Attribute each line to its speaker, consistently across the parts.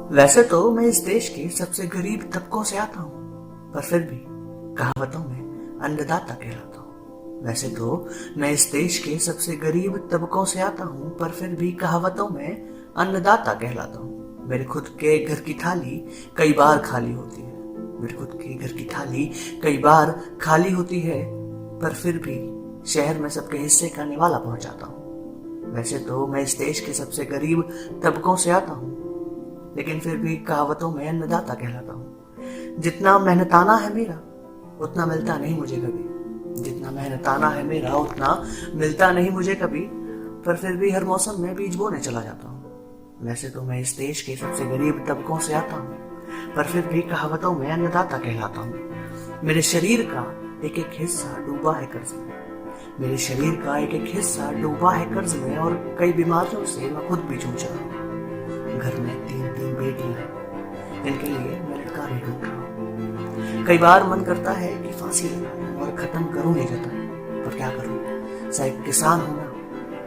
Speaker 1: वैसे तो मैं इस देश के सबसे गरीब तबकों से आता हूँ, पर फिर भी कहावतों में अन्नदाता कहलाता हूँ। वैसे तो मैं इस देश के सबसे गरीब तबकों से आता हूँ, पर फिर भी कहावतों में अन्नदाता कहलाता हूँ। मेरे खुद के घर की थाली कई बार खाली होती है, मेरे खुद के घर की थाली कई बार खाली होती है, पर फिर भी शहर में सबके हिस्से का निवाला पहुंचाता हूँ। वैसे तो मैं इस देश के सबसे गरीब तबकों से आता हूँ, लेकिन फिर भी कहावतों में अन्नदाता कहलाता हूँ। जितना मेहनताना है मेरा उतना मिलता नहीं मुझे कभी, जितना मेहनताना है मेरा उतना मिलता नहीं मुझे कभी, पर फिर भी हर मौसम में बीज बोने चला जाता हूँ। वैसे तो मैं इस देश के सबसे गरीब तबकों से आता हूँ, पर फिर भी कहावतों में अन्नदाता कहलाता हूँ। मेरे शरीर का एक एक हिस्सा डूबा है कर्ज में, मेरे शरीर का एक एक हिस्सा डूबा है कर्ज में, और कई बीमारियों से मैं खुद भी जूझ रहा हूँ। घर में 3-3 बेटियां हैं, इनके लिए मैं लड़का भी ढूंढ रहा हूँ। कई बार मन करता है कि फांसी लगाऊं और खत्म करूं ये जतन, पर क्या करूं, शायद किसान हूं ना,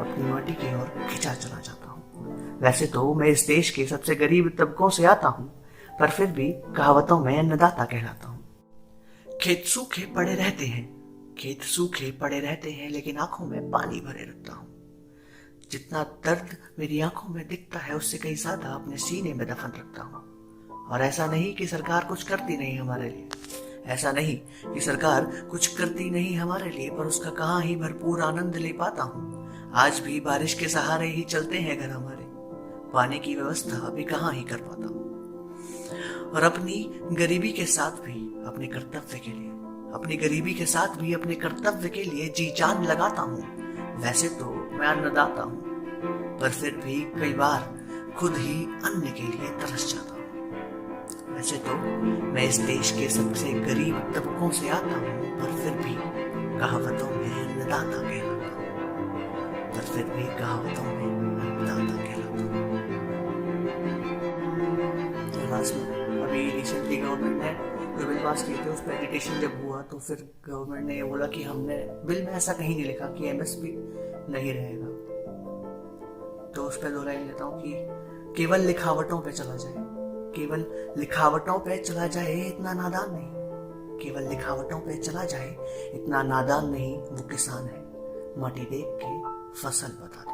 Speaker 1: अपनी माटी की ओर खिंचा चला जाता हूँ। वैसे तो मैं इस देश के सबसे गरीब तबकों से आता हूँ, पर फिर भी कहावतों में अन्नदाता कहलाता हूँ। खेत सूखे पड़े रहते हैं, खेत सूखे पड़े रहते हैं, लेकिन आंखों में पानी भरे रखता हूँ। जितना दर्द मेरी आंखों में दिखता है उससे कहीं ज्यादा अपने सीने में दफन रखता हूँ। और ऐसा नहीं कि सरकार कुछ करती नहीं हमारे लिए, ऐसा नहीं कि सरकार कुछ करती नहीं हमारे लिए, पर उसका कहाँ ही भरपूर आनंद ले पाता हूँ। आज भी बारिश के सहारे ही चलते हैं घर हमारे, पानी की व्यवस्था अभी कहाँ ही कर पाता हूँ। और अपनी गरीबी के साथ भी अपने कर्तव्य के लिए, अपनी गरीबी के साथ भी अपने कर्तव्य के लिए जी जान लगाता हूँ। वैसे तो मैं अन्नदाता हूँ, पर फिर भी कई बार खुद ही अन्न के लिए तरस जाता हूँ। वैसे तो मैं इस देश के सबसे गरीब तबकों से आता हूँ, पर फिर भी कहावतों में अन्नदाता कहलाता हूँ, पर फिर भी कहावतों में अन्नदाता कहलाता हूँ। तो लास्ट में अभी रिसेंटली गवर्नमेंट ने जो बिल पास किए थे उस पर एडिटेशन जब हुआ तो फिर गवर्नमेंट ने ये बोला कि हमने बिल में ऐसा कहीं नहीं लिखा कि एमएसपी नहीं रहेगा। तो उस पर 2 लाइन लेता हूँ कि केवल लिखावटों पे चला जाए, केवल लिखावटों पे चला जाए इतना नादान नहीं, केवल लिखावटों पे चला जाए इतना नादान नहीं, वो किसान है, माटी देख के फसल बता